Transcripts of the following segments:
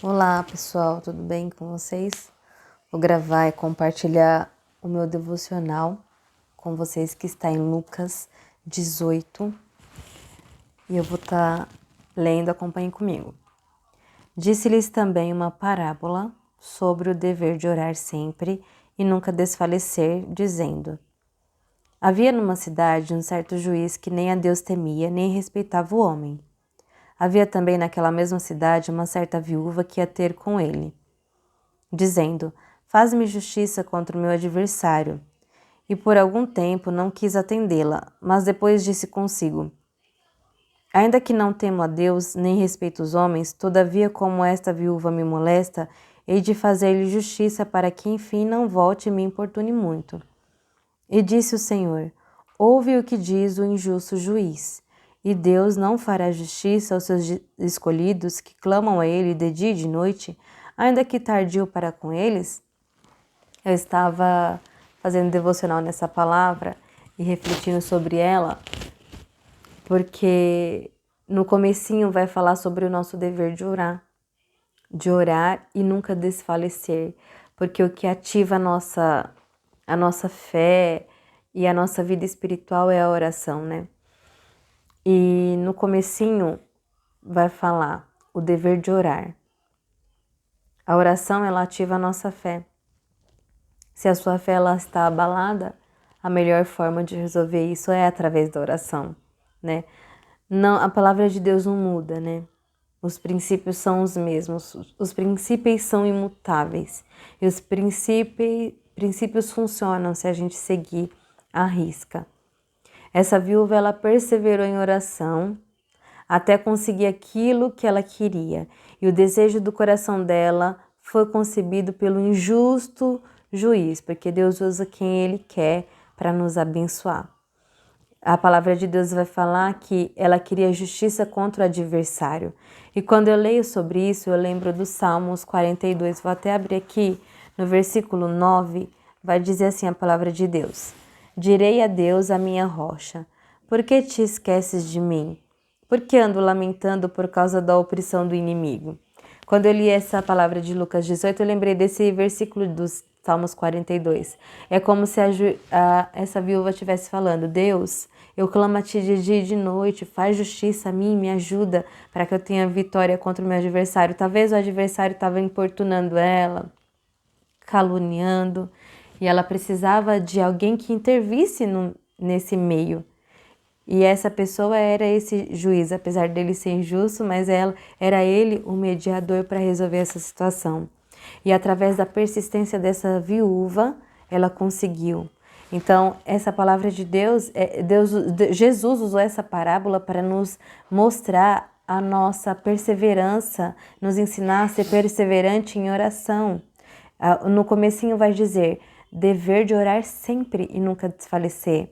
Olá pessoal, tudo bem com vocês? Vou gravar e compartilhar o meu devocional com vocês que está em Lucas 18 e eu vou estar lendo, acompanhem comigo. Disse-lhes também uma parábola sobre o dever de orar sempre e nunca desfalecer, dizendo: Havia numa cidade um certo juiz que nem a Deus temia, nem respeitava o homem. Havia também naquela mesma cidade uma certa viúva que ia ter com ele, dizendo: Faz-me justiça contra o meu adversário. E por algum tempo não quis atendê-la, mas depois disse consigo: Ainda que não temo a Deus, nem respeito os homens, todavia, como esta viúva me molesta, hei de fazer-lhe justiça para que enfim não volte e me importune muito. E disse o Senhor: Ouve o que diz o injusto juiz. E Deus não fará justiça aos seus escolhidos que clamam a Ele de dia e de noite, ainda que tardio para com eles? Eu estava fazendo devocional nessa palavra e refletindo sobre ela, porque no comecinho vai falar sobre o nosso dever de orar e nunca desfalecer, porque o que ativa a nossa fé e a nossa vida espiritual é a oração, né? E no comecinho vai falar o dever de orar. A oração, ela ativa a nossa fé. Se a sua fé ela está abalada, a melhor forma de resolver isso é através da oração, né? Não, a palavra de Deus não muda, né? Os princípios são os mesmos, os princípios são imutáveis e os princípios funcionam se a gente seguir à risca. Essa viúva, ela perseverou em oração até conseguir aquilo que ela queria. E o desejo do coração dela foi concebido pelo injusto juiz, porque Deus usa quem Ele quer para nos abençoar. A palavra de Deus vai falar que ela queria justiça contra o adversário. E quando eu leio sobre isso, eu lembro dos Salmos 42. Vou até abrir aqui no versículo 9, vai dizer assim a palavra de Deus: Direi a Deus, a minha rocha, por que te esqueces de mim? Por que ando lamentando por causa da opressão do inimigo? Quando eu li essa palavra de Lucas 18, eu lembrei desse versículo dos Salmos 42. É como se essa viúva estivesse falando: Deus, eu clamo a ti de dia e de noite, faz justiça a mim, me ajuda para que eu tenha vitória contra o meu adversário. Talvez o adversário estava importunando ela, caluniando, e ela precisava de alguém que intervisse nesse meio. E essa pessoa era esse juiz, apesar dele ser injusto, mas era ele o mediador para resolver essa situação. E através da persistência dessa viúva, ela conseguiu. Então, essa palavra de Deus, Jesus usou essa parábola para nos mostrar a nossa perseverança, nos ensinar a ser perseverante em oração. No comecinho vai dizer, dever de orar sempre e nunca desfalecer.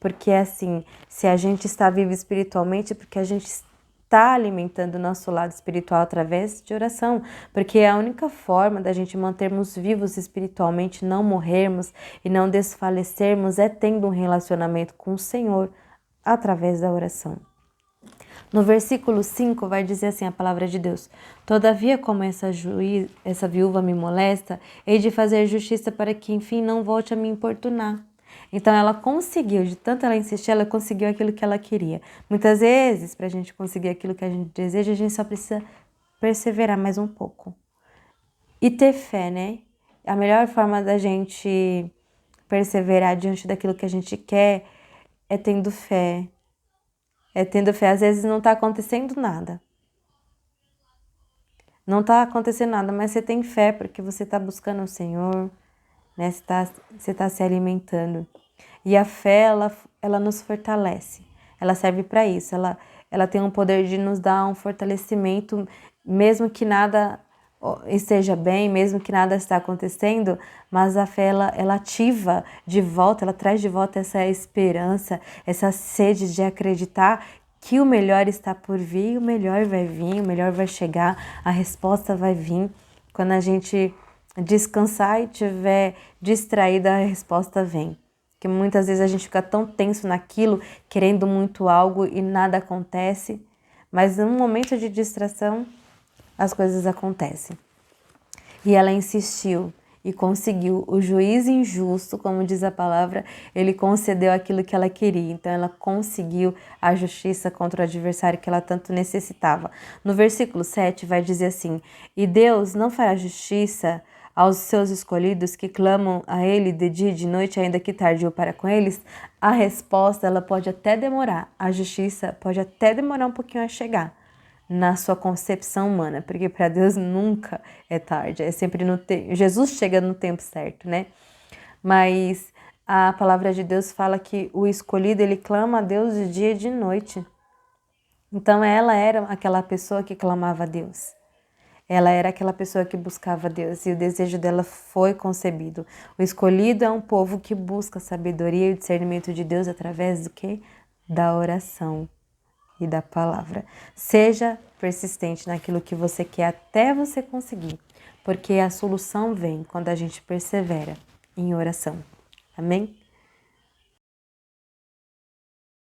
Porque assim, se a gente está vivo espiritualmente, é porque a gente está alimentando o nosso lado espiritual através de oração. Porque é a única forma da gente mantermos vivos espiritualmente, não morrermos e não desfalecermos, é tendo um relacionamento com o Senhor através da oração. No versículo 5 vai dizer assim a palavra de Deus: Todavia, como essa viúva me molesta, hei de fazer justiça para que enfim não volte a me importunar. Então ela conseguiu, de tanto ela insistir, ela conseguiu aquilo que ela queria. Muitas vezes, para a gente conseguir aquilo que a gente deseja, a gente só precisa perseverar mais um pouco. E ter fé, né? A melhor forma da gente perseverar diante daquilo que a gente quer é tendo fé. É tendo fé. Às vezes não está acontecendo nada. Não está acontecendo nada, mas você tem fé porque você está buscando o Senhor, né? Você tá se alimentando. E a fé, ela nos fortalece. Ela serve para isso. Ela tem o poder de nos dar um fortalecimento, mesmo que nada esteja bem, mesmo que nada está acontecendo, mas a fé, ela ativa de volta, ela traz de volta essa esperança, essa sede de acreditar que o melhor está por vir, o melhor vai vir, o melhor vai chegar, a resposta vai vir. Quando a gente descansar e tiver distraída, a resposta vem. Porque muitas vezes a gente fica tão tenso naquilo, querendo muito algo e nada acontece. Mas num momento de distração, as coisas acontecem. E ela insistiu e conseguiu. O juiz injusto, como diz a palavra, ele concedeu aquilo que ela queria. Então ela conseguiu a justiça contra o adversário que ela tanto necessitava. No versículo 7 vai dizer assim: e Deus não fará justiça aos seus escolhidos que clamam a Ele de dia e de noite, ainda que tardio para com eles? A resposta, ela pode até demorar. A justiça pode até demorar um pouquinho a chegar na sua concepção humana, porque para Deus nunca é tarde, é sempre no tempo. Jesus chega no tempo certo, né? Mas a palavra de Deus fala que o escolhido, ele clama a Deus de dia e de noite. Então ela era aquela pessoa que clamava a Deus. Ela era aquela pessoa que buscava Deus e o desejo dela foi concebido. O escolhido é um povo que busca a sabedoria e o discernimento de Deus através do quê? Da oração e da palavra. Seja persistente naquilo que você quer até você conseguir, porque a solução vem quando a gente persevera em oração. Amém?